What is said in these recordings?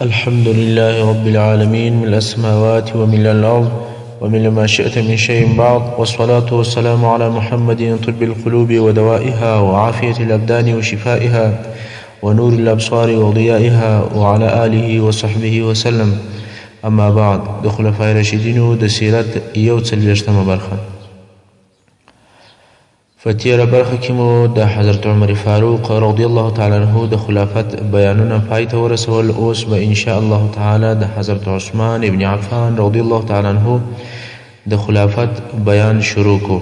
الحمد لله رب العالمين من السماوات ومن الأرض ومن ما شئت من شيء بعض، والصلاة والسلام على محمد طب القلوب ودوائها وعافية الأبدان وشفائها ونور الأبصار وضيائها وعلى آله وصحبه وسلم. أما بعد، د خلفای راشدینو د سیرت یو څلوېښتمه برخه. فتیره برخه کې مو د حضرت عمر فاروق رضی الله تعالی عنه د خلافت بیانونه پای ته ورسول. اوس به ان شاء الله تعالی د حضرت عثمان ابن عفان رضی الله تعالی عنه د خلافت بیان شروع کو.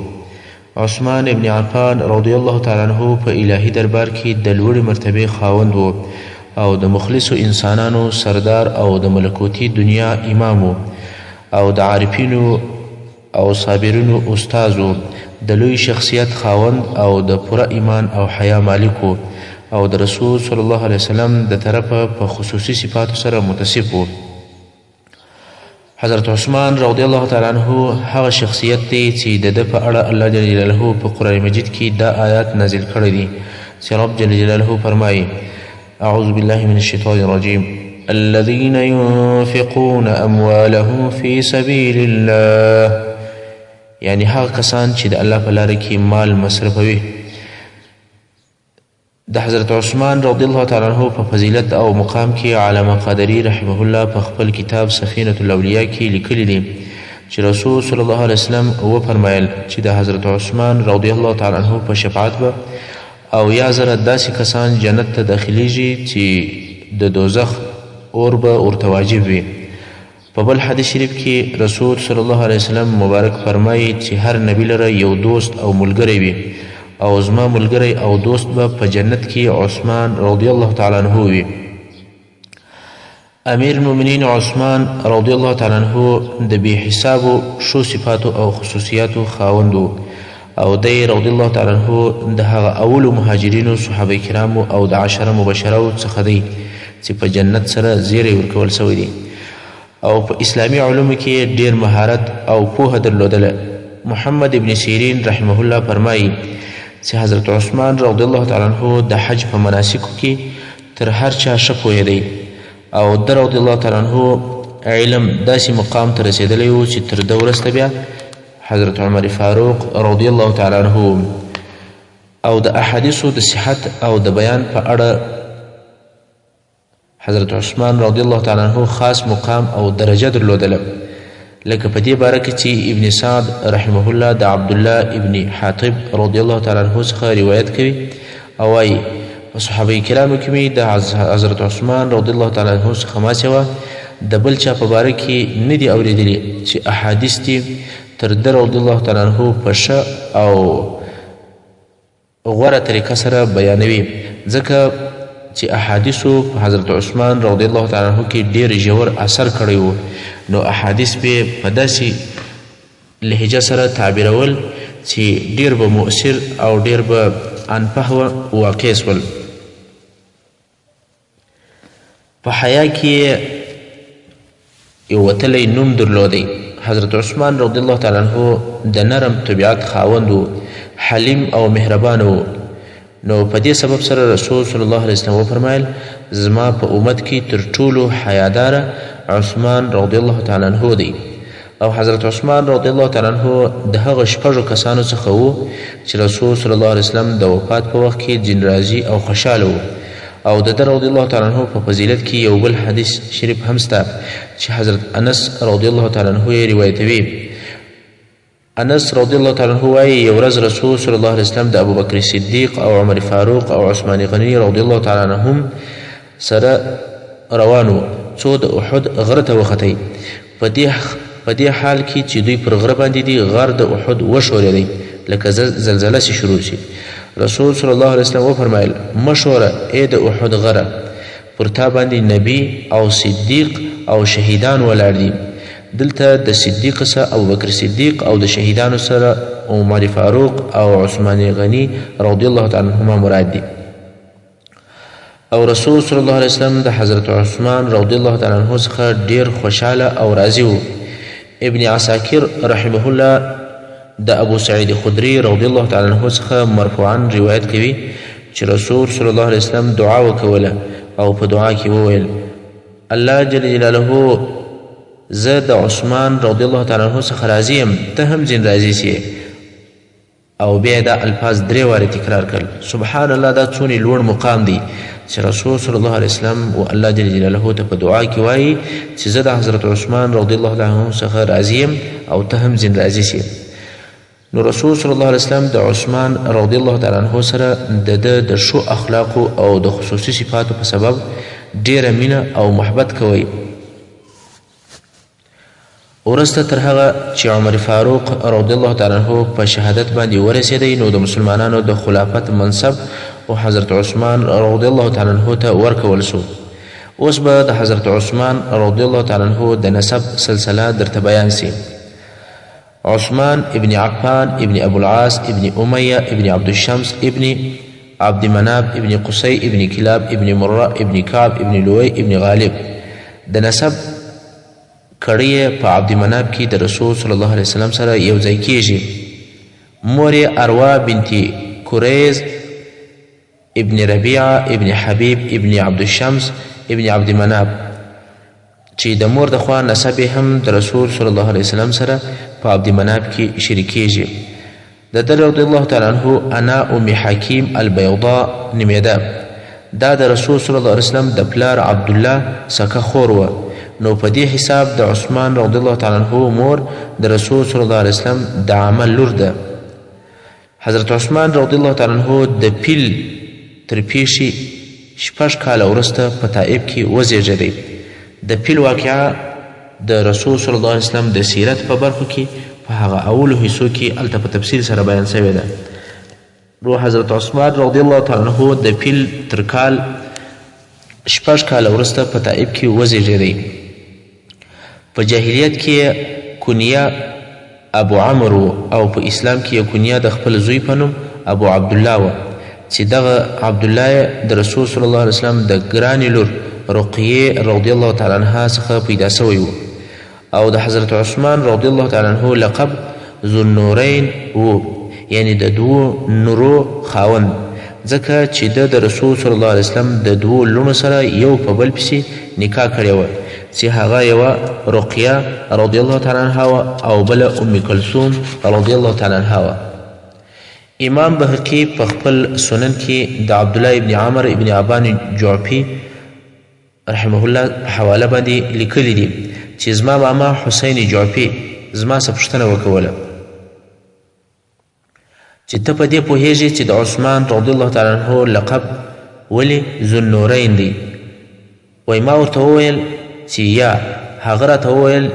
عثمان ابن عفان رضی الله تعالی عنه په الهي دربار کې د لوړې مرتبې خاوند و او د مخلصو انسانانو سردار او د ملکوتی دنیا امام و او د عارفینو او صابرینو استاد و، د لوی شخصیت خاوند او د پوره ایمان او حیا مالک و او د رسول صلی الله علیه وسلم د طرفه په خصوصي صفاتو سره متصف و. حضرت عثمان رضی الله تعالی عنه هغه شخصیت دی چې د ده په اړه الله جل جلاله په قرآن مجید کې دا آیات نازل کړی دي چې رب جل جلاله فرمایي: اعوذ بالله من الشیطان الرجیم الذين ينفقون اموالهم في سبيل الله، یعنی هغه کسان چې د الله په لاره کې مال مصرفوي. د حضرت عثمان رضی الله تعالی عنه په فضیلت او مقام کې علامه قادری رحمه الله په خپل کتاب سفینة الاولیاء کې لیکلی دي چې رسول صلی الله علیه وسلم وفرمایل چې د حضرت عثمان رضی الله تعالی عنه په شفاعت به او یا زره داسې کسان جنت ته داخلیږي چې د دوزخ اور به ورته واجب وي. په بل حدیث شریف کې رسول صلی الله علیه وسلم مبارک فرمایي چې هر نبی لره یو دوست او ملګری وي او زما ملګری او دوست به په جنت کې عثمان رضی الله تعالی عنه وي. امیر المؤمنین عثمان رضی الله تعالی عنه د بې حسابو ښو صفاتو او خصوصیاتو خاوند و او دی رضی الله تعالی عنه د هغه اولو مهاجرینو صحابه کرامو او د عشره مبشرو څخه دی چې په جنت سره زیری ورکول سوی دی او په اسلامی علومو کې ډیر مهارت او پوهه درلودله. محمد ابن سیرین رحمه الله فرمایي چې حضرت عثمان رضی الله تعالی عنه د حج په مناسکو کې تر هر چا ښه پوهېدی او د رضی الله تعالی عنه علم داسې مقام ته رسېدلی و چې تر ده وروسته بیا حضرت عمر فاروق رضی الله تعالی عنه او د احادیثو د صحت او د بیان په اړه حضرت عثمان رضی الله تعالی عنه خاص مقام او درجه درلودله. لکه په دې باره کې چې ابن سعد رحمه الله د عبدالله ابن حاطب رضی الله تعالی عنه څخه روایت کوي او وایي په صحابه کرامو کې مې د حضرت عثمان رضی الله تعالی عنه څخه ما سوا د بل چا په باره کې نه دي اورېدلي چې احادیث دي تر ده رضی الله تعالی عنه په ښه او غوره طریقه سره بیانوي، ځکه چې احادیثو په حضرت عثمان رضی الله تعالی عنه کې ډېر ژور اثر کړی و، نو احادیث به په داسې لهجه سره تعبیرول چې ډېر به مؤثر او ډېر به انفه واقع شول. په حیا کې یو وتلی نوم درلودی. حضرت عثمان رضی الله تعالی عنه د نرم طبیعت خاوند و، حلیم او مهربان و، نو په دې سبب سره رسول صلی الله علیه وسلم وفرمایل زما په امت کې تر ټولو حیاداره عثمان رضی الله تعالی عنه دی. او حضرت عثمان رضی الله تعالی عنه د هغه شپږو کسانو څخه و چې رسول صلی الله علیه وسلم د وفات په وخت کې ځین راضي او خوشحاله و او د ده رضی الله تعالی عنه په فضیلت کې یو بل حدیث شریف هم شته چې حضرت انس رضی الله تعالی عنه یې روایتوي. انس رضی الله تعالی عنه وایي یو ورځ رسول صلی الله علیه وسلم د ابوبکر صدیق او عمر فاروق او عثمان غنی رضی الله تعالی عنهم سره روان و څو د احد غره ته وختئ. په دې حال کې چې دوی پر غره باندې دي غر د احد وښورېدی لکه زلزله چې شروع شي. رسول صلی الله علیه وسلم وفرمایل مه ښوره ای د احد غره، پر تا باندې نبی او صدیق او شهیدان ولاړ دي. دلته د صدیق سره ابوبکر صدیق او د شهیدانو سره عمر فاروق او عثمان غنی رضی الله تعالی عنهما مراد دي. او رسول صلی الله علیه وسلم د حضرت عثمان رضی الله تعالی عنه څخه ډیر خوشحاله او راضي و. ابن عساکر رحمه الله د ابو سعید خدری رضی الله تعالی عنه څخه مرفوعا روایت کوي چې رسول صلی الله علیه وسلم دعا وکوله او په دعا کې وویل الله جل جلاله زه د عثمان رضی الله تعالی عنه څخه راضي یم، ته هم ځین راضي سې. او بیا دا الفاظ 3 وارې تکرار کړل. سبحان الله، دا څونه لوړ مقام دی چې رسول صلی الله علیه وسلم او الله جل جلاله ته په دعا کې وایي چې زه د حضرت عثمان رضی الله تعالی عنه څخه راضي یم او ته هم ځین راضي سې. نو رسول صلی الله علیه وسلم د عثمان رضی الله تعالی عنه سره د ښو اخلاقو او د خصوصي صفاتو په سبب ډیره مینه او محبت کوي. ورسته تر هغه چې عمر فاروق رضی الله تعالی عنه په شهادت باندې ورسېدی، نو د مسلمانانو د خلافت منصب او حضرت عثمان رضی الله تعالی عنه ته ورکول شو. اوس به د حضرت عثمان رضی الله تعالی عنه د نسب سلسله درته بیان سي. عثمان ابن عفان ابن ابو العاص ابن امیہ ابن عبد الشمس ابن عبد مناب ابن قصی ابن کلاب ابن مرہ ابن کعب ابن لوی ابن غالب. د نسب کړی په عبد مناب کې د رسول صلی الله علیه وسلم سره یو ځای کیږي. مور یې اروا بنت کوریز ابن ربیعه ابن حبیب ابن عبد الشمس ابن عبد مناب، چې د مور د خوا نسب هم د رسول صلی الله علیه وسلم سره په عبد مناب کې شریکیږي. د ده رضی الله تعالی عنه انا ام حکیم البیضاء نومېده. دا د رسول صلی الله علیه وسلم د پلار عبدالله سکه خور وه. نو په دې حساب د عثمان رضی الله تعالی عنه مور د رسول صلی الله علیه وسلم د عمل لور ده. حضرت عثمان رضی الله تعالی عنه د پیل تر پیښې 6 کاله وروسته په طائف کې وزیږېدی. د پیل واقعه د رسول صلی الله علیه وسلم د سیرت په برخو کې په هغه اولو حصو کې هلته په تفصیل سره بیان شوې ده. نو حضرت عثمان رضی الله تعالی عنه د پیل تر کال 6 کاله وروسته په طائف کې وزیږېدی. په جاهلیت کې کنیه ابو عمرو او په اسلام کې کنیه د خپل زوی په نوم ابو عبدالله و، چې دغه عبدالله د رسول صلی الله علیه وسلم د ګرانې لور رقیه رضی الله تعالی عنها څخه پیدا سوی و. او د حضرت عثمان رضی الله تعالی عنه لقب ذوالنورین و، یعنی د دوو نورو خاوند، ځکه چې د رسول صلی الله علیه وسلم د دوو لوڼو سره یو په بل پسې نکاح کړې وه، چې هغه یوه رقیه رضی الله تعالی عنها وه او بله ام کلثوم رضی الله تعالی عنها وه. امام بهقي په خپل سنن کې د عبدالله ابن عمر ابن ابان جعفي رحمه الله په حواله باندې لیکلی دي چې زما ماما حسین جعفي زما څه پوښتنه وکوله چې ته په دې پوهیږې چې د عثمان رضی الله تعالی عنه لقب ولې ذوالنورین دی؟ وایي ما ورته وویل چې یا هغه راته وویل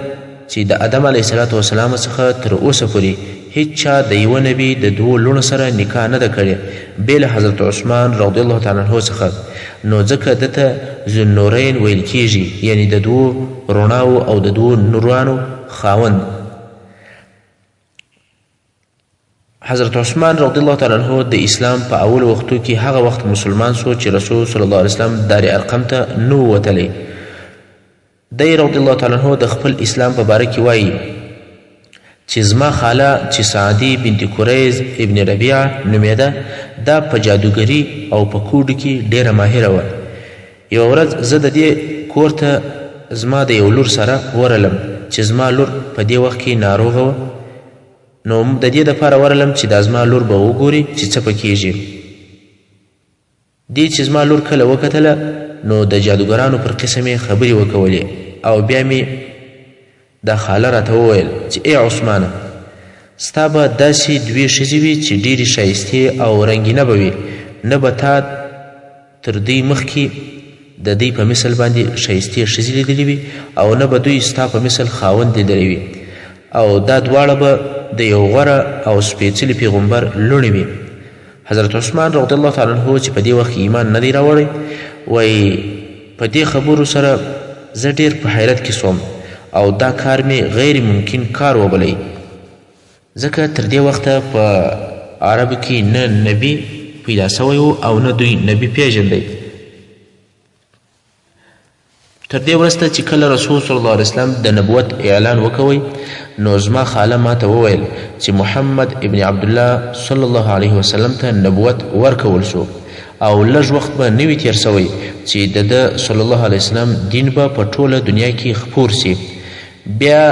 چې د آدم علیه الصلاة وسلام څخه تر اوسه پورې هیڅ چا د یوه نبي د دوو لوڼو سره نکاح نه ده کړې بې له حضرت عثمان رضی الله تعالی عنه څخه، نو ځکه ده ته ذوالنورین ویل کیږي، یعنی د دوو رڼاو او د دوو نورانو خاوند. حضرت عثمان رضی الله تعالی عنه د اسلام په اول وختو کې هغه وخت مسلمان سو چې رسول صلی الله علیه وسلم دار ارقم ته نو وتلی. دی رضی الله تعالی عنه د خپل اسلام په باره کې وایي چې زما خاله چې سعدي بنت کوریز ابن ربیعه نومېده، دا په جادوګري او په کوډو کې ډیره ماهره وه. یوه ورځ زه د دې کور ته زما د یو لور سره ورغلم چې زما لور په دې وخت کې ناروغه وه، نو د دې دپاره ورغلم چې دا زما لور به وګوري چې څه پکېږي. دې چې زما لور کله وکتله نو د جادوګرانو پر قسم یې خبرې وکولې او بیا مې دا خاله راته وویل چې ای عثمانه، ستا به داسې دوې ښځې وي چې ډېرې ښایستې او رنګینه به وي، نه به تا تر دوی مخکې د دوی په مثل باندې ښایستې ښځې لیدلې وي او نه به دوی ستا په مثل خاوند لیدلی وي، او دا دواړه به د یو غوره او سپېڅلي پیغمبر لوڼې وي. حضرت عثمان رضی الله تعالی عنه چې په دې وخت ایمان نه دی راوړی، وایي په دې خبرو سره زه ډېر په حیرت کې سوم او دا کار مې غیر ممکن کار وبلی، ځکه تر دې وخته په عربو کې نه نبي پیدا سوی و او نه دوی نبي پیژندی. تر دې وروسته چې کله رسول صلی الله علیه وسلم د نبوت اعلان وکوی، نو زما خاله ماته وویل چې محمد ابن عبدالله صلی الله علیه وسلم ته نبوت ورکول شو او لږ وخت به نه وي تیر سوی چې د ده صلی الله علیه وسلم دین به په ټوله دنیا کې خپور سي. بیا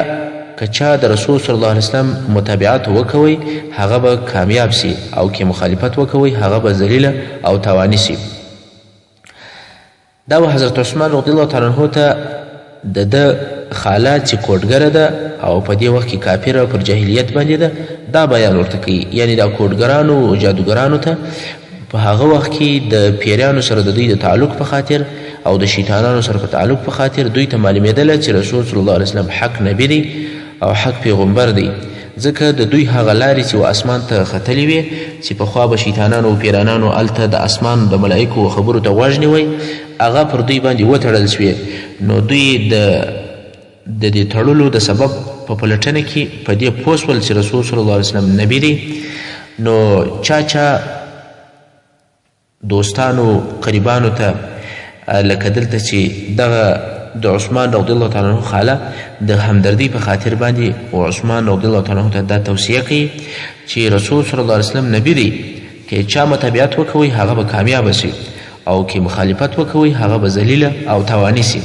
که چا د رسول صلی الله علیه وسلم متابعت وکوي هغه به کامیاب سي او که مخالفت وکوي هغه به ذلیله او تاواني سي. دا و حضرت عثمان رضی الله تعالی عنه ته د ده خاله چې کوډګره ده او په دې وخت کې کافره پر جاهلیت باندې ده دا بیان ورته کوي. یعنې دا کوډګرانو او جادوګرانو ته په هغه وخت کې د پیریانو سره د دوی د تعلق په خاطر او د شیطانانو سره په تعلق په خاطر دوی ته معلومېدله چې رسول صلی الله علیه وسلم حق نبی دی او حق پیغمبر دی، ځکه د دوی هغه لارې چې و اسمان ته ختلې وې چې پخوا به شیطانانو او پیرانانو هلته د اسمان د ملایکو خبرو ته غوږ نیوی هغه پر دوی باندې وتړل شوې. نو دوی د دې تړلو د سبب په پلټنه کې په دې پوه شول چې رسول صلی الله علیه وسلم نبی دی. نو چا دوستانو قریبانو ته لکه دلته چې دغه د عثمان رضی الله تعالی عنه خاله د همدردی په خاطر باندې او عثمان رضی الله تعالی عنه ته دا توصیه کوي چې رسول صلی الله علیه وسلم نبی دی، که چا متابعت وکوي هغه به کامیاب شي او که مخالفت وکوي هغه به ذلیله او تاواني شي.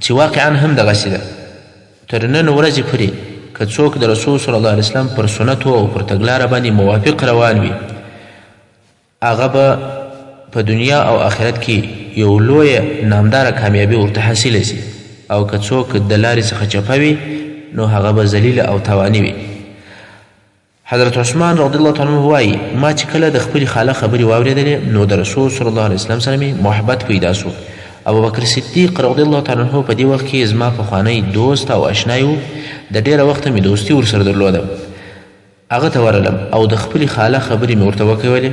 چې واقعا هم دغسې ده. تر نن ورځې پورې که څوک د رسول صلی الله علیه وسلم پر سنتو او پر تګلاره باندې موافق روان وي هغه به په دنیا او آخرت کې یو لویه نامداره کامیابي ورته حاصله سي، او که څوک د لارې څخه چپه وي نو هغه به ذلیله او تاواني وي. حضرت عثمان رضی الله تعالی عنه وایي ما چې کله د خپلې خاله خبرې واورېدلې نو د رسول صلی الله علیه وسلم سره مې محبت پیدا سو. ابوبکر صدیق رضی الله تعالی عنه په دې وخت کې زما پخوانی دوست او اشنای و، د ډېره وخته مې دوستي ورسره درلوده. هغه ته ورغلم او د خپلې خاله خبرې مې ورته وکولې.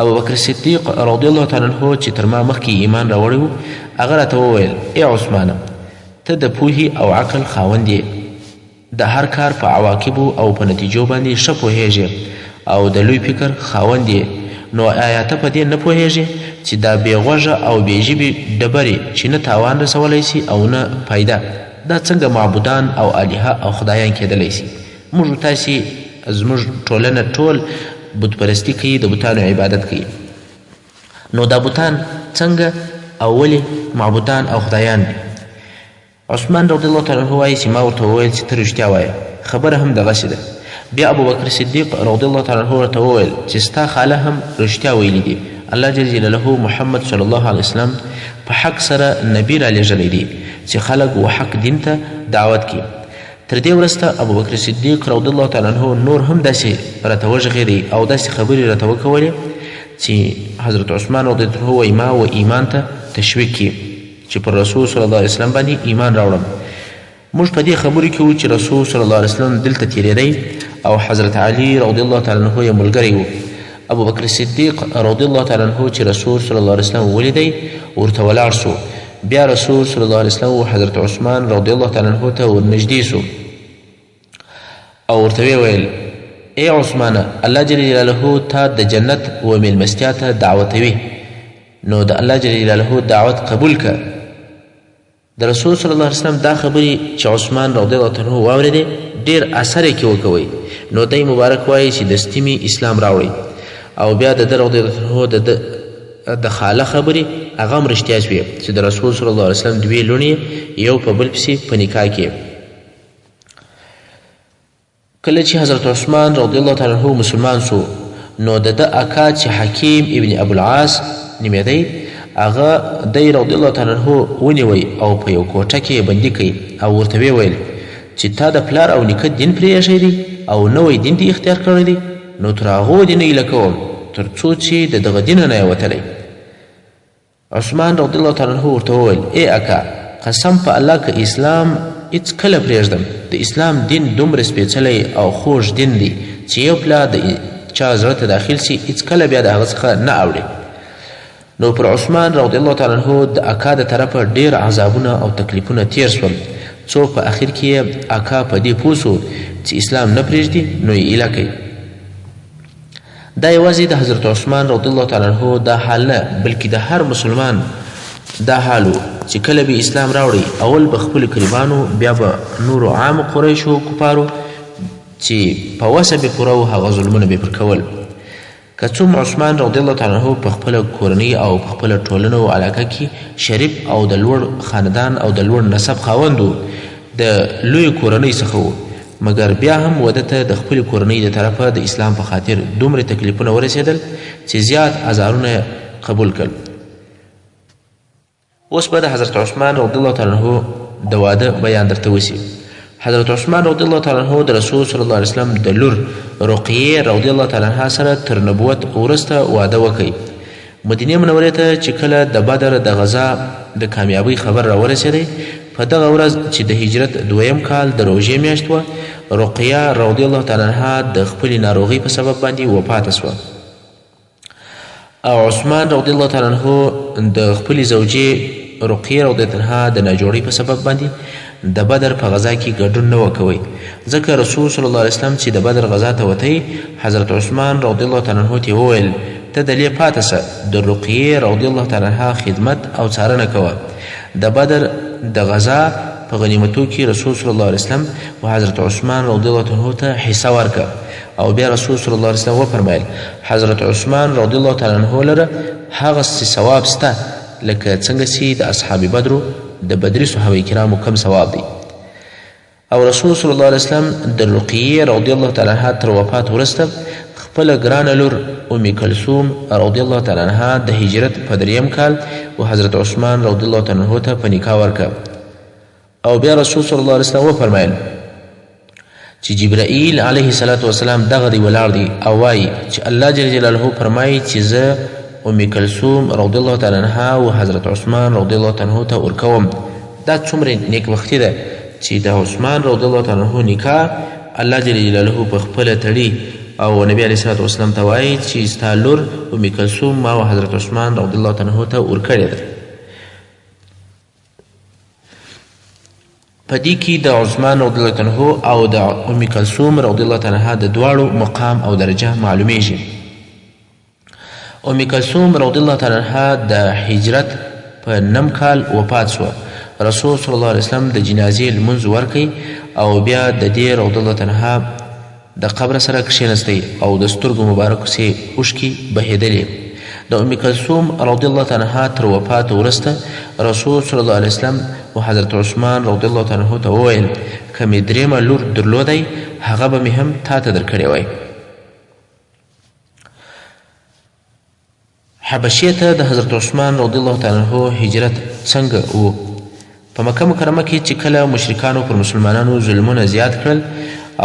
ابوبکر صدیق رضی الله تعالی عنه چې تر ما مخکې ایمان راوړی و هغه راته وویل ای عثمانه ته د پوهې او عقل خاوند یې، د هر کار په عواقبو او په نتیجو باندې ښه پوهیږې او د لوی فکر خاوند یې، نو آیا ته په دې نه پوهیږې چې دا بې غوږه او بې ژبې ډبرې چې نه تاوان رسولی سي او نه فایده دا څنګه معبودان او الهه او خدایان کیدلی سي؟ موږ تاسې زموږ ټولنه ټول بت پرستی کوي، د بتانو عبادت کوي، نو دا بتان څنګه او ولې معبودان او خدایان دي؟ عثمان رضی الله تعالی عنه وایي چې ما ورته وویل چې ته رښتیا وایه، خبره هم دغسې ده. بیا ابوبکر صدیق رضی الله تعالی عنه ورته وویل چې ستا خاله هم رښتیا ویلي دي، الله جل جلاله محمد صلی الله علیه وسلم په حق سره نبی را لېږلی دی چې خلک و حق دین ته دعوت کړي. تر دې وروسته ابوبکر صدیق رضی الله تعالی عنه نور هم داسې راته وژغېدی او داسې خبرې راته وکولې چې حضرت عثمان رضی الله عنه وایي ما و ایمان ته تشویق کړي چې پر رسول صلی الله علیه وسلم باندې ایمان راوړم. موږ په دې خبرو کې وو چې رسول صلی الله علیه وسلم دلته تېرېدی او حضرت علي رضی الله تعالی عنه یې ملګری و. ابوبکر صدیق رضی الله تعالی عنه چې رسول صلی الله علیه وسلم ولیدی ورته ولاړ سو. بیا رسول صلی الله علیه وسلم و حضرت عثمان رضی الله تعالی عنه ته ورنږدې سو او ورته ویې ویل ای عثمانه الله جل جلاله تا د جنت و میلمستیا ته دعوتوي، نو د الله جل جلاله دعوت قبول که. د رسول صلی الله علیه وسلم دا خبرې چې عثمان رضی الله عنه واورېدې ډېر اثر یې کې وکوی، نو دی مبارک وایي چې دستي مې اسلام راوړی. او بیا د ده رضی الله عنه د خاله خبرې هغه هم رښتیا شوې چې د رسول صلی الله علیه وسلم دوې لوڼې یو په بل پسې په نکاح کې. کله چې حضرت عثمان رضی الله تعالی عنه مسلمان سو نو د ده اکا چې حکیم ابن ابوالعاص نومېدی هغه دی رضی الله تعالی عنه ونیوی او په یو کوټه کې یې بندي کوي او ورته ویې ویل چې تا د پلار او نیکه دین پرېښی دی او نوی دین دې اختیار کړی دی، نو تر هغو دې نه ایله کوم تر څو چې د دغه دینه نه یې وتلی. عثمان رضی الله تعالی عنه ورته وویل ای اکا قسم په الله که اسلام هېڅ کله پرېږدم، د اسلام دین دومره سپېڅلی او خوږ دین دی چې یو پلا د چا زړه ته داخل سي هېڅ کله بیا د هغه څخه نه اوړي. نو پر عثمان رضی الله تعالی عنه د اکا د طرفه ډېر عذابونه او تکلیفونه تیر سول، څو په اخر کې یې اکا په دې پوه سو چې اسلام نه پرېږدي نو یې ایله کوي. دا یوازې د حضرت عثمان رضی الله تعالی عنه دا حال نه بلکې د هر مسلمان دا حال و چې کله به اسلام راوړی اول به خپلو قریبانو بیا به نورو عامو قریشو کفارو چې په وسه به پوره و هغه ظلمونه به پر کول. که څوم عثمان رضی الله تعالی عنه په خپله کورنۍ او په خپله ټولنه او علاقه کې شریف او د لوړ خاندان او د لوړ نسب خاوند و، د لویې کورنۍ څخه و، مګر بیا هم وده ته د خپلې کورنۍ د طرفه د اسلام په خاطر دومره تکلیفونه ورسېدل چې زیات ازارونه قبول کړل. اوس به د حضرت عثمان رضی الله تعالی عنه د واده بیان درته وشي. حضرت عثمان رضی الله تعالی عنه د رسول صلی الله علیه وسلم د لور رقیه رضی الله تعالی عنها سره تر نبوت وروسته واده وکړ. مدینې منورې ته چې کله د بدر د غزا د کامیابۍ خبر راورسېدی، په دغه ورځ چې د هجرت 2م کال د روژې میاشت وه، رقیه رضی الله تعالی عنها د خپلې ناروغۍ په سبب باندې وفاته سوه او عثمان رضی الله تعالی عنه د خپلې زوجې رقیه رضی الله عنها د ناجوړۍ په سبب باندې د بدر په غزا کې ګډون نه وکوئ، ځکه رسول صلی الله علیه وسلم چې د بدر غزا ته وتی، حضرت عثمان رضی الله تعالی عنه ته وویل ته دلې پاته سه، د رقیې رضی الله تعالی عنها خدمت او څارنه کوه. د بدر د غزا په غنیمتو کې رسول صلی الله علیه وسلم و حضرت عثمان رضی الله عنه ته حصه ورکړه او بیا رسول صلی الله علیه وسلم وفرمایل حضرت عثمان رضی الله تعالی عنه لره هغسې ثواب سته لکه څنګه چې د اصحاب بدرو د بدري صحابه کرامو کم ثواب دی. او رسول صلی الله علیه وسلم د رقیې رضی الله تعالی عنها تر وفات وروسته خپله ګرانه لور ام کلثوم رضی الله تعالی عنها د هجرت په 3م کال و حضرت عثمان رضی الله تعالی عنه ته په نکاح ورکړه او بیا رسول صلی الله علیه وسلم وفرمایل چې جبرائیل علیه السلام دغه دی ولاړ دی او وایي چې الله جل جلاله فرمایي چې زه ام کلثوم رضی الله تعالی عنها و حضرت عثمان رضی الله تعالی عنه ته ورکوم. دا څومره نیکبختي ده چې د عثمان رضی الله تعالی عنه نکاح الله جل جلاله په خپله تړي او نبی علیه الصلاة والسلام ته وایي چې ستا لور ام کلثوم ما و حضرت عثمان رضی الله تعالی عنه ته ورکړې ده. په دې کې د عثمان رضی الله تعالی عنه او د ام کلثوم رضی الله تعالی عنها د دواړو مقام او درجه معلومیږي. ام کلثوم رضی الله تعالی عنها د هجرت په 9م کال وفات سوه. رسول صلی الله علیه وسلم د جنازې لمونځ ورکړ او بیا د دې رضی الله تعالی عنها د قبر سره کښېنستی او د سترګو مبارکو سې اوښکې بهېدلې. د ام کلثوم رضی الله تعالی عنها تر وفات وروسته رسول صلی الله علیه وسلم و حضرت عثمان رضی الله تعالی عنه ته وویل که مې 3مه لور درلودی هغه به مې هم تا ته درکړې وی. حبشې ته د حضرت عثمان رضی الله تعالی عنه هجرت څنګه و؟ په مکه مکرمه کې چې کله مشرکانو پر مسلمانانو ظلمونه زیات کړل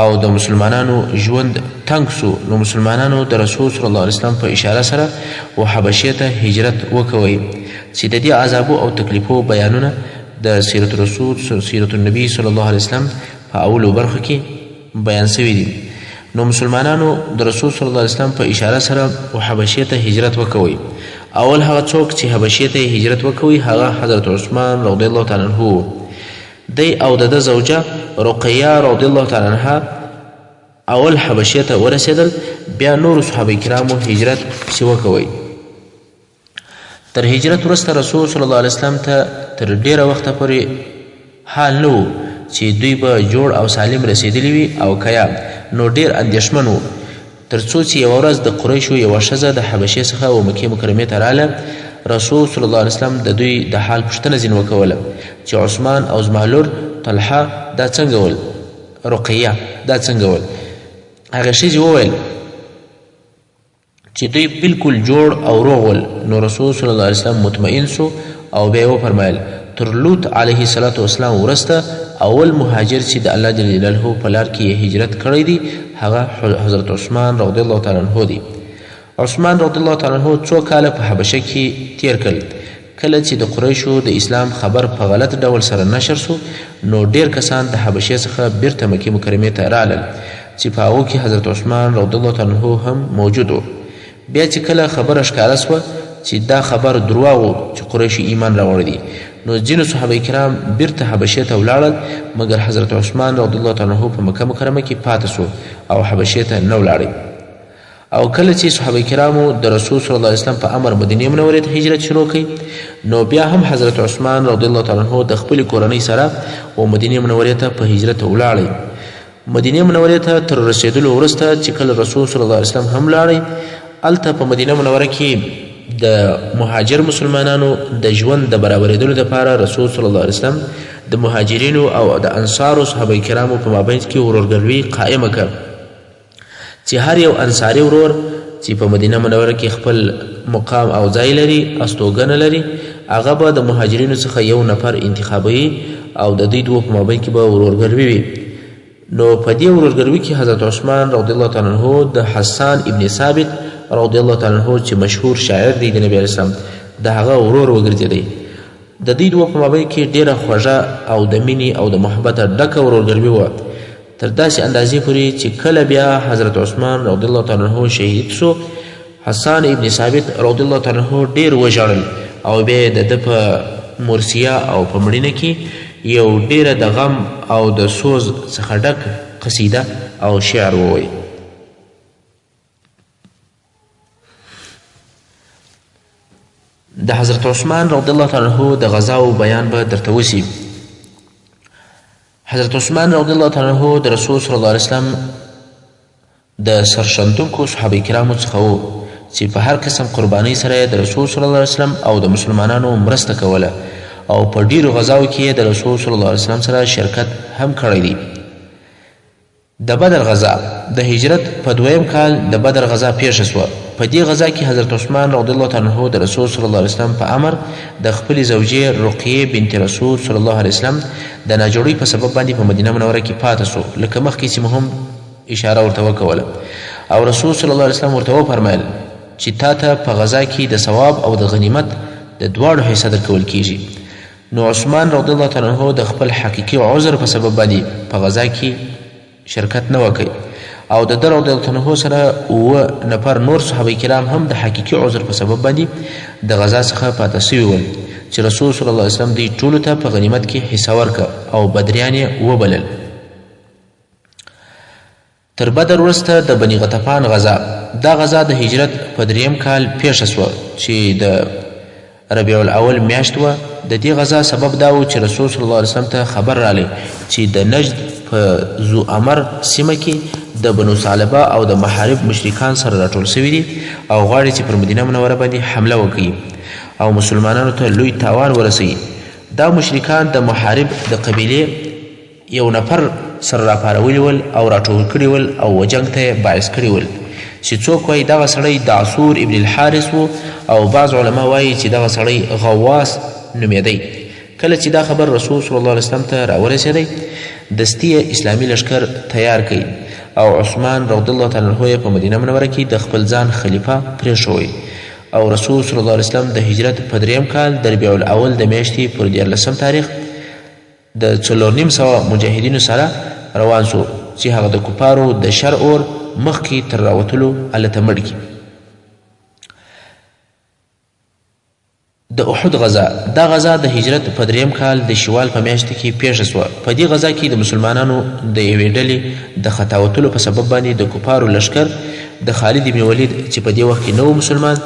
او د مسلمانانو ژوند تنګ سو، نو مسلمانانو د رسول صلی الله علیه وسلم په اشاره سره و حبشې ته هجرت وکوئ چې د دې عذابو او تکلیفو بیانونه د سیرت رسول سیرت النبی صلی الله علیه وسلم په اولو برخو کې بیان شوي دي. نو مسلمانانو د رسول صلی الله علیه وسلم په اشاره سره و حبشې ته هجرت وکوئ. اول هغه څوک چې حبشې ته هجرت وکوي هغه حضرت عثمان رضی الله تعالی عنه دی او د ده زوجه رقیه رضی الله تعالی عنها اول حبشې ته ورسېدل، بیا نورو صحابه کرامو هجرت چې وکوئ. تر هجرت وروسته رسول صلی الله علیه وسلم ته تر ډیره وخته پورې حال نه و چې دوی به جوړ او سالم رسېدلي وي او که یا نو ډیر اندېښمن و، تر څو چې یوه ورځ د قریشو یوه ښځه د حبشې څخه و مکې مکرمې ته راله. رسول صلی الله علیه وسلم د دوی د حال پوښتنه ځینې وکوله چې عثمان او زما لور طلحه دا څنګه ول، رقیه دا څنګه ول. هغې ښځې وویل چې دوی بالکل جوړ او روغ ول. نو رسول صلی الله علیه وسلم مطمئن سو او بیا یې وفرمایل تر لوط علیه السلام وروسته اول مهاجر چې د الله جل جلاله په لار کې هجرت کړی دی هغه حضرت عثمان رضی الله تعالی عنه دی. عثمان رضی الله تعالی عنه څو کاله په حبشه کې تیر کړل. کله چې د قریشو د اسلام خبر په غلط ډول سره نشر سو، نو ډیر کسان د حبشې څخه بیرته مکې مکرمې ته رالل چې په هغو کې حضرت عثمان رضی الله تعالی عنه هم موجود و. بیا چې کله خبره ښکاره سوه چې دا خبر درواغ و چې قریشو ایمان راوړی دی، نو ځینو صحابه کرام بیرته حبشې ته ولاړل، مګر حضرت عثمان رضی الله تعالی عنه په مکه مکرمه کې پاته سو او حبشې ته نه ولاړی. او کله چې صحابه کرامو د رسول صلی الله علیه وسلم په امر مدینې منورې ته هجرت شروع کړي، نو بیا هم حضرت عثمان رضی الله تعالی عنه د خپلې کورنۍ سره و مدینې منورې ته په هجرت ولاړی. مدینې منورې ته تر رسېدلو وروسته چې کله رسول صلی الله علیه وسلم هم لاړی هلته په مدینه منوره کې د مهاجر مسلمانانو د ژوند د برابرېدلو دپاره رسول صلی الله علیه وسلم د مهاجرینو او د انصارو صحابه کرامو په مابین کې ورورګلوي قائمه کړه چې هر یو انصاري ورور چې په مدینه منوره کې خپل مقام او ځای لري استوګنه لري هغه به د مهاجرینو څخه یو نفر انتخابوي او د دوی دوه په مابین کې به ورورګلوي وي. نو په دې ورورګلوي کې حضرت عثمان رضی الله تعالی عنه د حسان ابن ثابت رضی الله تعالی عنه چې مشهور شاعر دی د نبی علیه السلام د هغه ورور وګرځېدی. د دوی دوه په مابین کې ډېره خوږه او د مینې او د محبته ډکه ورورګلوي وه تر داسې اندازې پورې چې کله بیا حضرت عثمان رضی الله تعالی عنه شهید سو حسان ابن ثابت رضی الله تعالی عنه ډېر وژړل او بیا د ده په مرثیه او په مړینه کې یو ډیره د غم او د سوز څخه ډک قصیده او شعر ووایي. د حضرت عثمان رضی الله تعالی عنه د غزاو بیان به درته وسي. حضرت عثمان رضی الله تعالی عنه د رسول صلی الله علیه وسلم د سرښندونکو صحابه کرامو څخه و چې په هر قسم قربانۍ سره د رسول صلی الله علیه وسلم او د مسلمانانو مرسته کوله او په ډیرو غزاو کې د رسول صلی الله علیه وسلم سره شرکت هم کړی دی. د بدر غزا د هجرت په 2م کال د بدر غزا پیښه سوه. په دې غزا کې حضرت عثمان رضی الله تعالی عنه د رسول صلی الله علیه وسلم په امر د خپلې زوجې رقیه بنت رسول صلی الله علیه وسلم د ناجوړۍ په سبب باندې په مدینه منوره کې پاته سو لکه مخکې چې مو هم اشاره ورته وکوله او رسول صلی الله علیه وسلم ورته وفرمیل چې تا ته په غزا کې د ثواب او د غنیمت د دواړو حصه درکول کیږي. نو عثمان رضی الله تعالی عنه د خپل حقیقي عذر په سبب باندې په غزا کې شرکت نه وکړي او د ده رضی الله عنه سره 9 نفر نور صحابه کرام هم د حقیقي عذر په سبب باندې د غزا څخه پاته سوي ول چې رسول صلی الله علیه وسلم دوی ټولو ته په غنیمت کې حصه ورکړه او بدریان یې وبلل. تر بدر وروسته د بني غطفان غزا دا غزا د هجرت په 3م کال پیښه سوه چې د ربیع الاول میاشت وه. د دې غزا سبب دا و چې رسول صلی الله علیه وسلم ته خبر رالی چې د نجد په ذو امر سیمه کې د بنو ثعلبه او د محارب مشرکان سره راټول سوي دي او غواړي چې پر مدینه منوره باندې حمله وکړي او مسلمانانو ته لوی تاوان ورسوي. دا مشرکان د محارب د قبیلې یو نفر سره راپارولي ول او راټول کړي ول او جنګ ته یې باعث کړي ول چې څوک وایي دغه سړی د عصور ابن الحارث و او بعض علما وایي چې دغه سړی غواص نومېدی. کله چې دا خبر رسول صلی الله علیه وسلم ته راورسېدی دستي اسلامي لشکر تیار کړي او عثمان رضی الله تعالی عنه په مدینه منوره کې د خپل ځان خلیفه پرېښوی او رسول صلی الله علیه وسلم د هجرت په 3م کال د ربیع الاول د میاشتې پر 14 تاریخ د 4,500 مجاهدینو سره روان سو چې هغه د کفارو د شر اور مخکې تر راوتلو هلته مړ کړي. د احد غزا دا غزا د هجرت په 3م کال د شوال په میاشت کې پیښه سوه. په دې غزا کې د مسلمانانو د یوې ډلې د خطا وتلو په سبب باندې د کفارو لشکر د خالد بن ولید چې په دې وخت کې نه مسلمان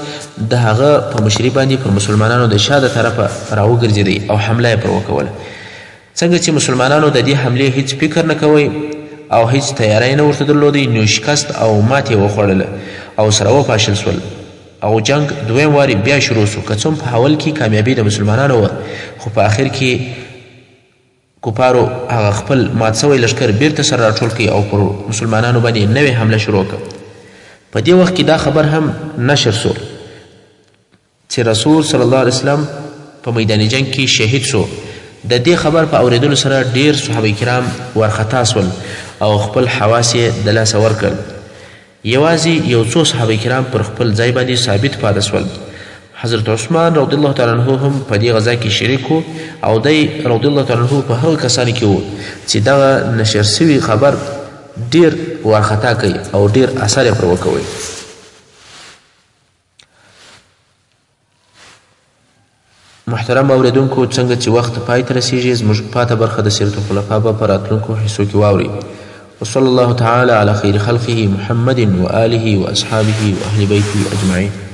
د هغه په مشري باندې پر مسلمانانو د شا د طرفه راوګرځېدی او حمله یې پر وکوله. څنګه چې مسلمانانو د دې حملې هیڅ فکر نه کوئ او هیڅ تیاری نه ورته درلودی نو شکست او ماتې وخوړله او سره وپاشل سول او جنگ 2م واري بیا شروع سو. که څوم په اول کې کامیابي د مسلمانانو وه خو په آخر کې کفارو هغه خپل مات سوی لشکر بیرته سره راټول کړي او پر مسلمانانو باندې نوې حمله شروع کړه. په دې وخت کې دا خبر هم نشر سو چې رسول صلی الله علیه وسلم په میدان جنگ کې شهید سو. د دې خبر په اورېدلو سره ډیر صحابه کرام وارخطا سول او خپل حواس یې د لاسه ورکړل. یوازې یو څو صحابه کرام پر خپل ځای باندې ثابت پاته سول. حضرت عثمان رضی الله تعالی عنه هم په دې غزا کې شریک و او دی رضی الله تعالی عنه په هغه کسانو کې و چې دغه نشر سوي خبر ډیر وارخطا کوي او ډیر اثر یې پر وکوي. محترم اوریدونکو څنګه چې وخت پای ته رسیږي زموږ پاته برخه د سیرت الخلفاء به په راتلونکو حصو کې واوري. وصلى الله تعالى على خير خلقه محمد وآله وأصحابه وأهل بيته أجمعين.